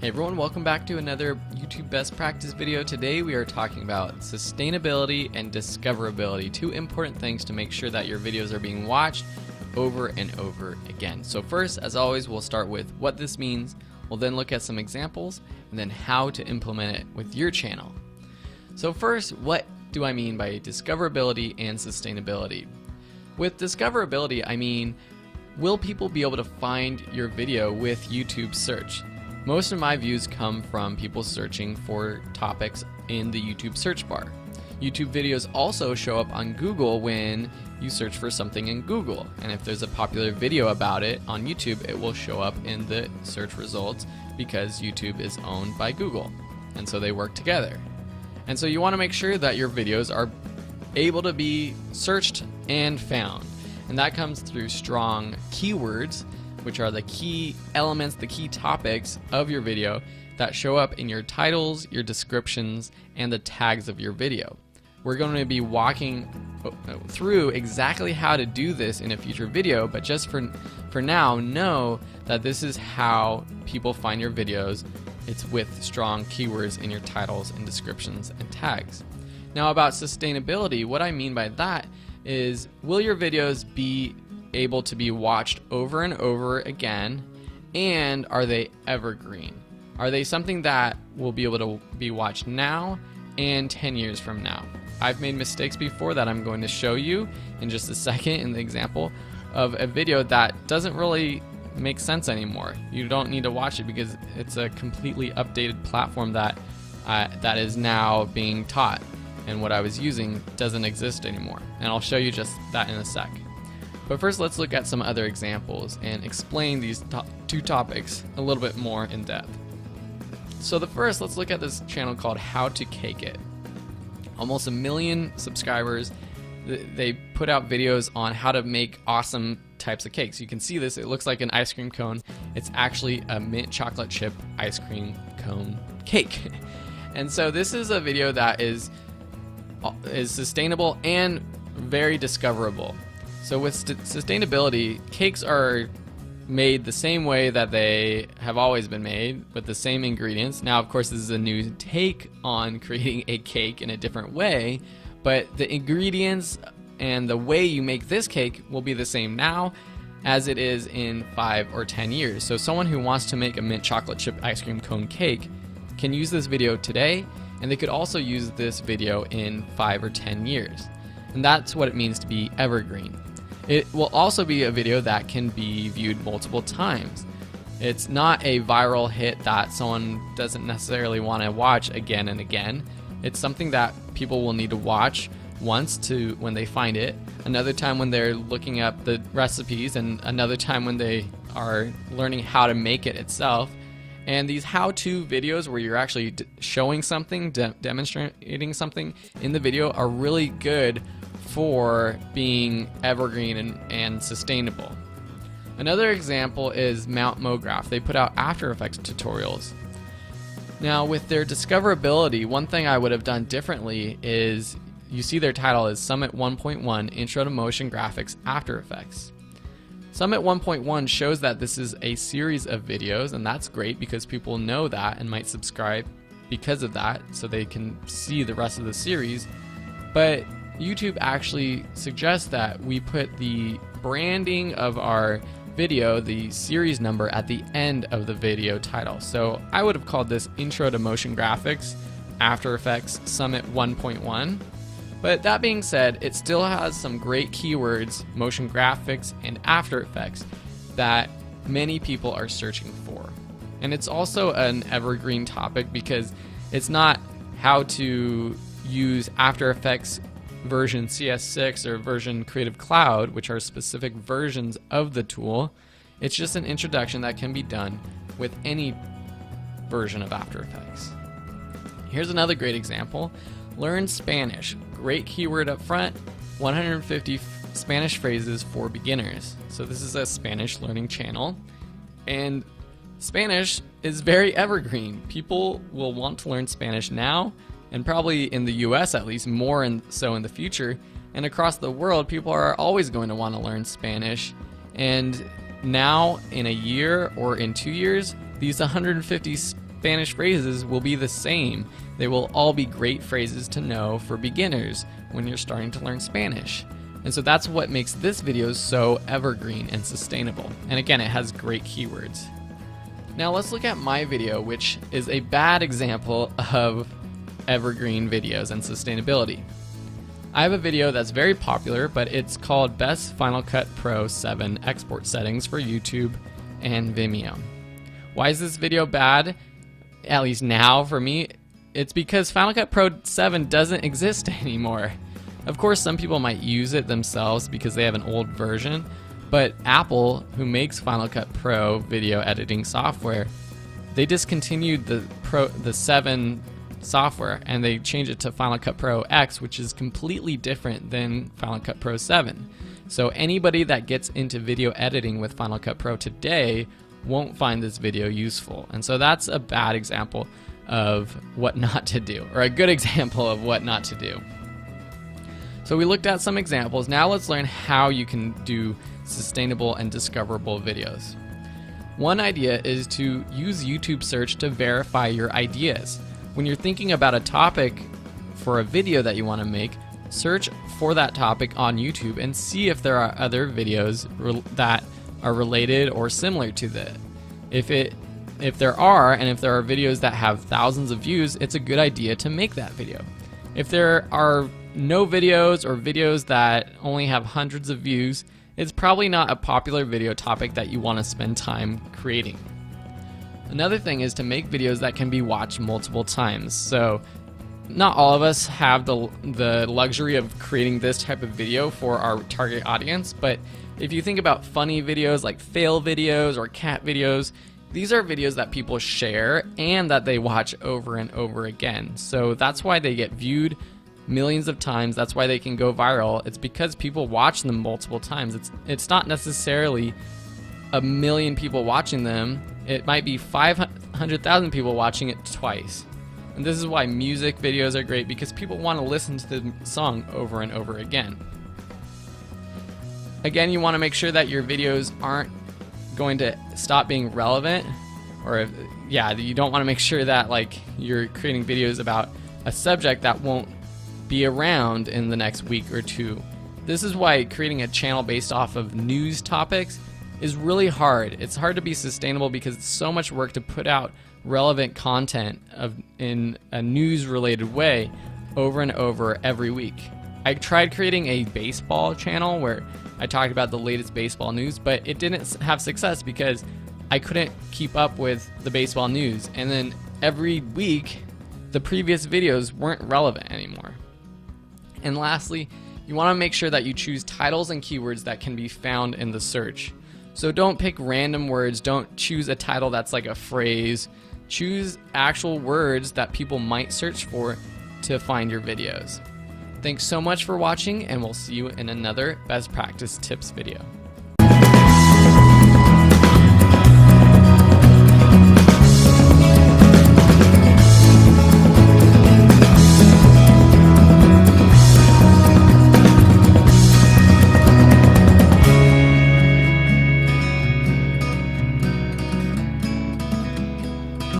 Hey everyone, welcome back to another YouTube best practice video. Today we are talking about sustainability and discoverability, two important things to make sure that your videos are being watched over and over again. So first, as always, we'll start with what this means. We'll then look at some examples and then how to implement it with your channel. So first, what do I mean by discoverability and sustainability? With discoverability, I mean, will people be able to find your video with YouTube search? Most of my views come from people searching for topics in the YouTube search bar. YouTube videos also show up on Google when you search for something in Google. And if there's a popular video about it on YouTube, it will show up in the search results because YouTube is owned by Google. And so they work together. And so you want to make sure that your videos are able to be searched and found. And that comes through strong keywords, which are the key elements, the key topics of your video that show up in your titles, your descriptions, and the tags of your video. We're going to be walking through exactly how to do this in a future video, but just for now, know that this is how people find your videos. It's with strong keywords in your titles and descriptions and tags. Now about sustainability, what I mean by that is, will your videos be able to be watched over and over again, and are they evergreen? Are they something that will be able to be watched now and 10 years from now? I've made mistakes before that I'm going to show you in just a second in the example of a video that doesn't really make sense anymore. You don't need to watch it because it's a completely updated platform that is now being taught, and what I was using doesn't exist anymore. And I'll show you just that in a sec. But first, let's look at some other examples and explain these two topics a little bit more in depth. So the first, let's look at this channel called How to Cake It. Almost 1 million subscribers. They put out videos on how to make awesome types of cakes. You can see this, it looks like an ice cream cone. It's actually a mint chocolate chip ice cream cone cake. And so this is a video that is sustainable and very discoverable. So with sustainability, cakes are made the same way that they have always been made, with the same ingredients. Now, of course, this is a new take on creating a cake in a different way, but the ingredients and the way you make this cake will be the same now as it is in 5 or 10 years. So someone who wants to make a mint chocolate chip ice cream cone cake can use this video today, and they could also use this video in 5 or 10 years. And that's what it means to be evergreen. It will also be a video that can be viewed multiple times. It's not a viral hit that someone doesn't necessarily want to watch again and again. It's something that people will need to watch once when they find it, another time when they're looking up the recipes, and another time when they are learning how to make it itself. And these how-to videos where you're actually showing something, demonstrating something in the video are really good for being evergreen and sustainable. Another example is Mograph. They put out After Effects tutorials. Now with their discoverability, one thing I would have done differently is, you see their title is Summit 1.1 Intro to Motion Graphics After Effects. Summit 1.1 shows that this is a series of videos, and that's great because people know that and might subscribe because of that, so they can see the rest of the series. But YouTube actually suggests that we put the branding of our video, the series number, at the end of the video title. So I would have called this Intro to Motion Graphics After Effects Summit 1.1. But that being said, it still has some great keywords, motion graphics and After Effects, that many people are searching for. And it's also an evergreen topic because it's not how to use After Effects version CS6 or version Creative Cloud, which are specific versions of the tool. It's just an introduction that can be done with any version of After Effects. Here's another great example. Learn Spanish. Great keyword up front, 150 Spanish phrases for beginners. So this is a Spanish learning channel, and Spanish is very evergreen. People will want to learn Spanish now, and probably in the US at least, more so in the future. And across the world, people are always going to want to learn Spanish. And now, in a year or in 2 years, these 150 Spanish phrases will be the same. They will all be great phrases to know for beginners when you're starting to learn Spanish. And so that's what makes this video so evergreen and sustainable. And again, it has great keywords. Now let's look at my video, which is a bad example of evergreen videos and sustainability. I have a video that's very popular, but it's called Best Final Cut Pro 7 Export Settings for YouTube and Vimeo. Why is this video bad? At least now for me, it's because Final Cut Pro 7 doesn't exist anymore. Of course, some people might use it themselves because they have an old version, but Apple, who makes Final Cut Pro video editing software, they discontinued the 7 software and they changed it to Final Cut Pro X, which is completely different than Final Cut Pro 7. So anybody that gets into video editing with Final Cut Pro today won't find this video useful. And so that's a bad example of what not to do, or a good example of what not to do. So we looked at some examples. Now let's learn how you can do sustainable and discoverable videos. One idea is to use YouTube search to verify your ideas. When you're thinking about a topic for a video that you want to make, search for that topic on YouTube and see if there are other videos that are related or similar to that. If there are, and if there are videos that have thousands of views, it's a good idea to make that video. If there are no videos or videos that only have hundreds of views, it's probably not a popular video topic that you want to spend time creating. Another thing is to make videos that can be watched multiple times. So not all of us have the luxury of creating this type of video for our target audience, but if you think about funny videos like fail videos or cat videos, these are videos that people share and that they watch over and over again. So that's why they get viewed millions of times. That's why they can go viral. It's because people watch them multiple times. It's not necessarily a million people watching them. It might be 500,000 people watching it twice. And this is why music videos are great, because people want to listen to the song over and over again. Again, you want to make sure that your videos aren't going to stop being relevant, or you don't want to make sure that like you're creating videos about a subject that won't be around in the next week or two. This is why creating a channel based off of news topics is really hard. It's hard to be sustainable because it's so much work to put out relevant content in a news related way over and over every week. I tried creating a baseball channel where I talked about the latest baseball news, but it didn't have success because I couldn't keep up with the baseball news. And then every week, the previous videos weren't relevant anymore. And lastly, you want to make sure that you choose titles and keywords that can be found in the search. So don't pick random words. Don't choose a title that's like a phrase. Choose actual words that people might search for to find your videos. Thanks so much for watching, and we'll see you in another best practice tips video.